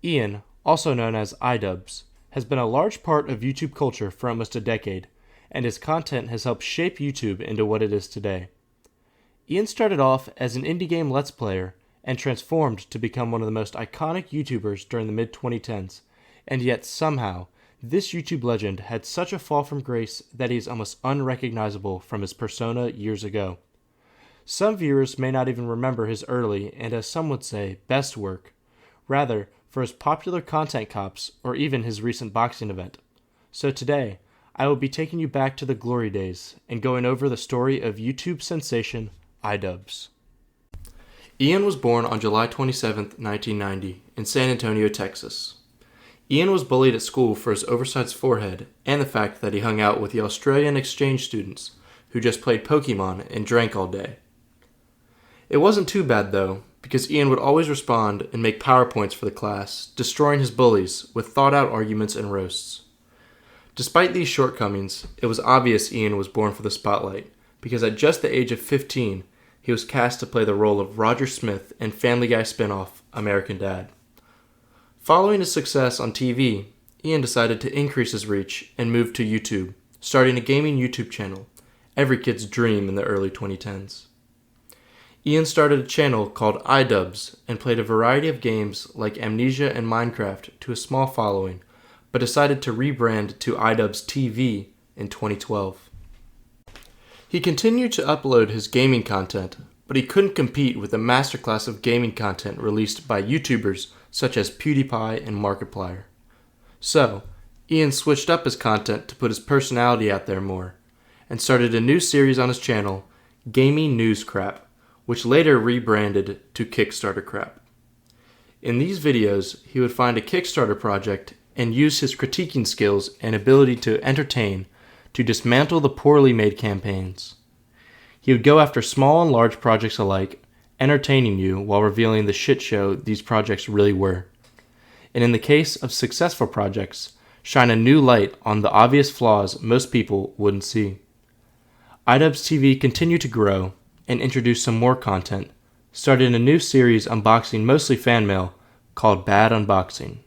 Ian, also known as Idubbbz, has been a large part of YouTube culture for almost a decade, and his content has helped shape YouTube into what it is today. Ian started off as an indie game Let's Player and transformed to become one of the most iconic YouTubers during the mid-2010s, and yet somehow, this YouTube legend had such a fall from grace that he is almost unrecognizable from his persona years ago. Some viewers may not even remember his early, and as some would say, best work. Rather, for his popular content cops, or even his recent boxing event. So today, I will be taking you back to the glory days and going over the story of YouTube sensation Idubbbz. Ian was born on July 27, 1990, in San Antonio, Texas. Ian was bullied at school for his oversized forehead and the fact that he hung out with the Australian exchange students who just played Pokemon and drank all day. It wasn't too bad though, because Ian would always respond and make PowerPoints for the class, destroying his bullies with thought-out arguments and roasts. Despite these shortcomings, it was obvious Ian was born for the spotlight, because at just the age of 15, he was cast to play the role of Roger Smith in Family Guy spin-off American Dad. Following his success on TV, Ian decided to increase his reach and moved to YouTube, starting a gaming YouTube channel, every kid's dream in the early 2010s. Ian started a channel called Idubbbz and played a variety of games like Amnesia and Minecraft to a small following, but decided to rebrand to Idubbbz TV in 2012. He continued to upload his gaming content, but he couldn't compete with the masterclass of gaming content released by YouTubers such as PewDiePie and Markiplier. So, Ian switched up his content to put his personality out there more, and started a new series on his channel, Gaming News Crap, which later rebranded to Kickstarter Crap. In these videos, he would find a Kickstarter project and use his critiquing skills and ability to entertain to dismantle the poorly made campaigns. He would go after small and large projects alike, entertaining you while revealing the shit show these projects really were. And in the case of successful projects, shine a new light on the obvious flaws most people wouldn't see. Idubbbz TV continued to grow and introduced some more content, started a new series unboxing mostly fan mail called Bad Unboxing.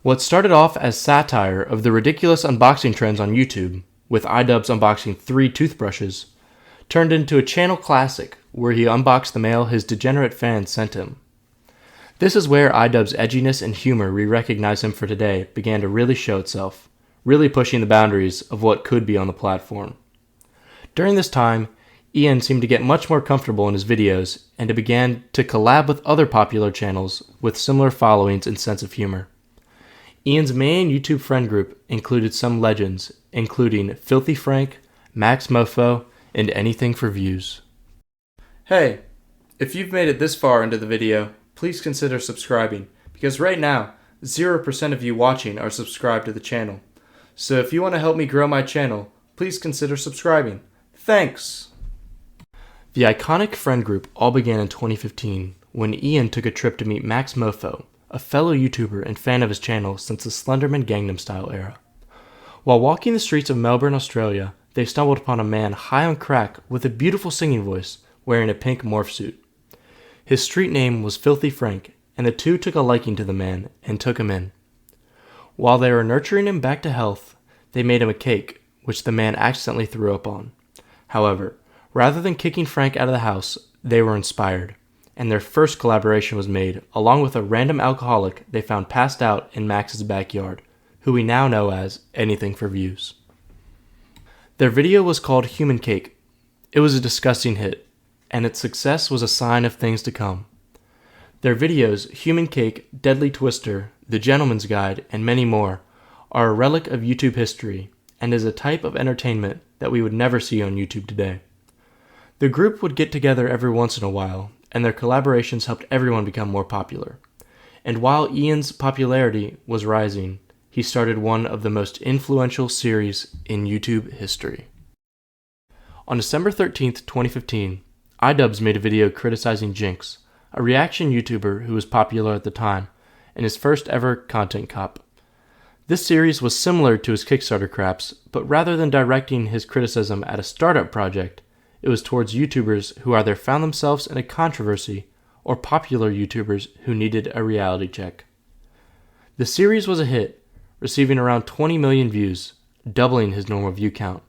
What started off as satire of the ridiculous unboxing trends on YouTube, with Idubbbz unboxing 3 toothbrushes, turned into a channel classic where he unboxed the mail his degenerate fans sent him. This is where Idubbbz's edginess and humor we recognize him for today began to really show itself, really pushing the boundaries of what could be on the platform. During this time, Ian seemed to get much more comfortable in his videos and began to collab with other popular channels with similar followings and sense of humor. Ian's main YouTube friend group included some legends, including Filthy Frank, Max Mofo, and Anything for Views. Hey, if you've made it this far into the video, please consider subscribing, because right now, 0% of you watching are subscribed to the channel. So if you want to help me grow my channel, please consider subscribing. Thanks! The iconic friend group all began in 2015 when Ian took a trip to meet Max Mofo, a fellow YouTuber and fan of his channel since the Slenderman Gangnam Style era. While walking the streets of Melbourne, Australia, they stumbled upon a man high on crack with a beautiful singing voice wearing a pink morph suit. His street name was Filthy Frank, and the two took a liking to the man and took him in. While they were nurturing him back to health, they made him a cake, which the man accidentally threw up on. However, rather than kicking Frank out of the house, they were inspired, and their first collaboration was made along with a random alcoholic they found passed out in Max's backyard, who we now know as Anything for Views. Their video was called Human Cake. It was a disgusting hit, and its success was a sign of things to come. Their videos, Human Cake, Deadly Twister, The Gentleman's Guide, and many more, are a relic of YouTube history, and is a type of entertainment that we would never see on YouTube today. The group would get together every once in a while, and their collaborations helped everyone become more popular. And while Ian's popularity was rising, he started one of the most influential series in YouTube history. On December 13th, 2015, Idubbbz made a video criticizing Jinx, a reaction YouTuber who was popular at the time, and his first ever content cop. This series was similar to his Kickstarter craps, but rather than directing his criticism at a startup project, it was towards YouTubers who either found themselves in a controversy or popular YouTubers who needed a reality check. The series was a hit, receiving around 20 million views, doubling his normal view count,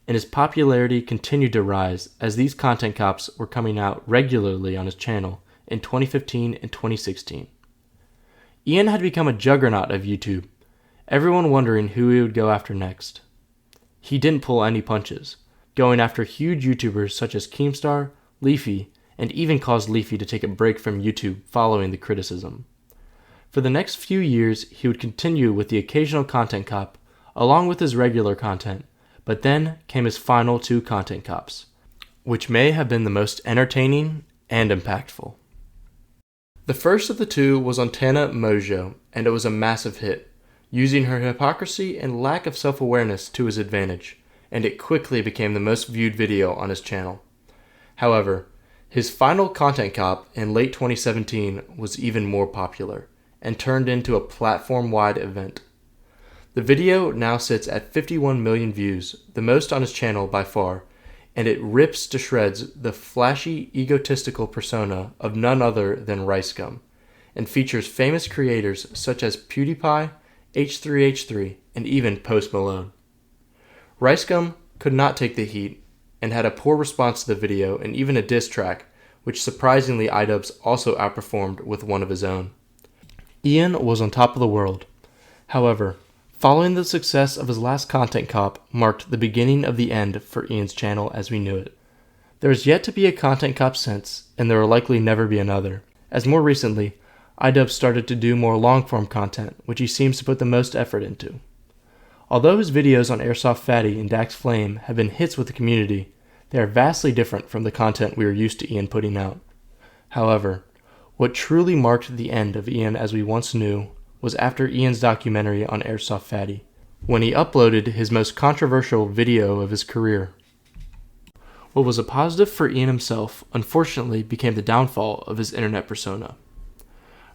and his popularity continued to rise as these content cops were coming out regularly on his channel in 2015 and 2016. Ian had become a juggernaut of YouTube, everyone wondering who he would go after next. He didn't pull any punches, going after huge YouTubers such as Keemstar, Leafy, and even caused Leafy to take a break from YouTube following the criticism. For the next few years, he would continue with the occasional content cop, along with his regular content, but then came his final 2 content cops, which may have been the most entertaining and impactful. The first of the 2 was on Tana Mojo, and it was a massive hit, using her hypocrisy and lack of self-awareness to his advantage, and it quickly became the most viewed video on his channel. However, his final content cop in late 2017 was even more popular, and turned into a platform-wide event. The video now sits at 51 million views, the most on his channel by far, and it rips to shreds the flashy, egotistical persona of none other than Ricegum, and features famous creators such as PewDiePie, H3H3, and even Post Malone. Ricegum could not take the heat, and had a poor response to the video and even a diss track, which surprisingly Idubbbz also outperformed with one of his own. Ian was on top of the world. However, following the success of his last content cop marked the beginning of the end for Ian's channel as we knew it. There has yet to be a content cop since, and there will likely never be another, as more recently, Idubbbz started to do more long-form content, which he seems to put the most effort into. Although his videos on Airsoft Fatty and Dax Flame have been hits with the community, they are vastly different from the content we are used to Ian putting out. However, what truly marked the end of Ian as we once knew was after Ian's documentary on Airsoft Fatty, when he uploaded his most controversial video of his career. What was a positive for Ian himself unfortunately became the downfall of his internet persona.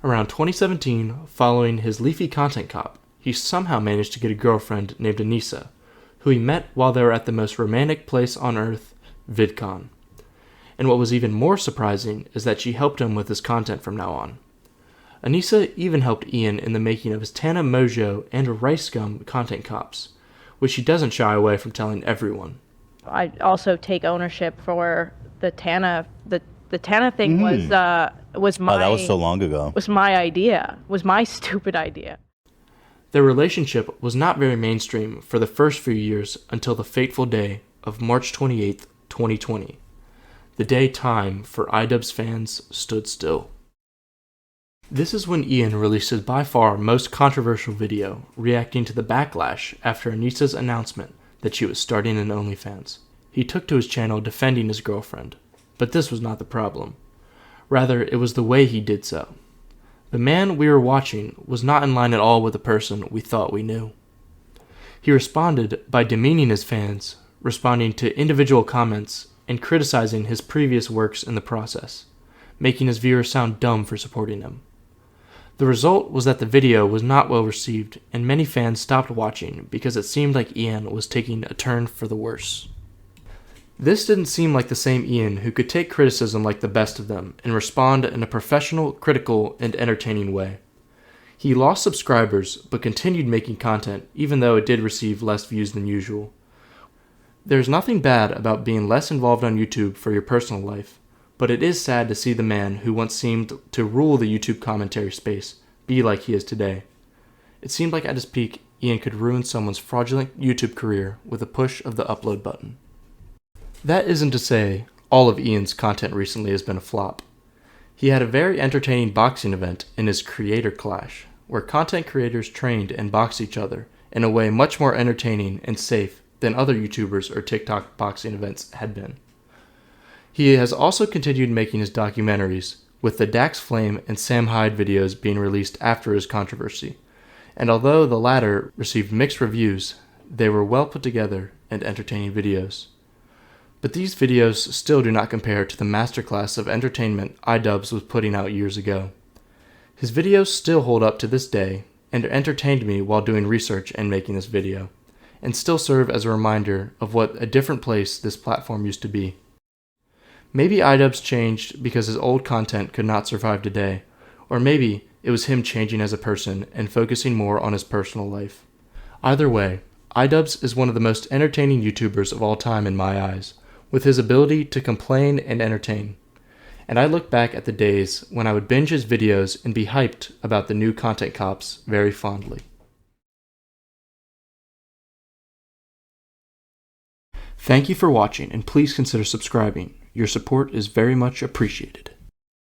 Around 2017, following his Leafy content cop, he somehow managed to get a girlfriend named Anissa, who he met while they were at the most romantic place on earth, VidCon. And what was even more surprising is that she helped him with his content from now on. Anissa even helped Ian in the making of his Tana Mojo and Ricegum content cops, which she doesn't shy away from telling everyone. I also take ownership for the Tana. The Tana thing was my. Oh, that was so long ago. Was my idea. Was my stupid idea. Their relationship was not very mainstream for the first few years until the fateful day of March 28, 2020. The day time for Idubbbz fans stood still. This is when Ian released his by far most controversial video, reacting to the backlash after Anissa's announcement that she was starting an OnlyFans. He took to his channel defending his girlfriend, but this was not the problem. Rather, it was the way he did so. The man we were watching was not in line at all with the person we thought we knew. He responded by demeaning his fans, responding to individual comments, and criticizing his previous works in the process, making his viewers sound dumb for supporting him. The result was that the video was not well received, and many fans stopped watching because it seemed like Ian was taking a turn for the worse. This didn't seem like the same Ian who could take criticism like the best of them and respond in a professional, critical, and entertaining way. He lost subscribers, but continued making content, even though it did receive less views than usual. There's nothing bad about being less involved on YouTube for your personal life, but it is sad to see the man who once seemed to rule the YouTube commentary space be like he is today. It seemed like at his peak, Ian could ruin someone's fraudulent YouTube career with a push of the upload button. That isn't to say all of Ian's content recently has been a flop. He had a very entertaining boxing event in his Creator Clash, where content creators trained and boxed each other in a way much more entertaining and safe than other YouTubers or TikTok boxing events had been. He has also continued making his documentaries, with the Dax Flame and Sam Hyde videos being released after his controversy, and although the latter received mixed reviews, they were well put together and entertaining videos. But these videos still do not compare to the masterclass of entertainment Idubbbz was putting out years ago. His videos still hold up to this day and entertained me while doing research and making this video, and still serve as a reminder of what a different place this platform used to be. Maybe Idubbbz changed because his old content could not survive today, or maybe it was him changing as a person and focusing more on his personal life. Either way, Idubbbz is one of the most entertaining YouTubers of all time in my eyes, with his ability to complain and entertain. And I look back at the days when I would binge his videos and be hyped about the new content cops very fondly. Thank you for watching, and please consider subscribing. Your support is very much appreciated.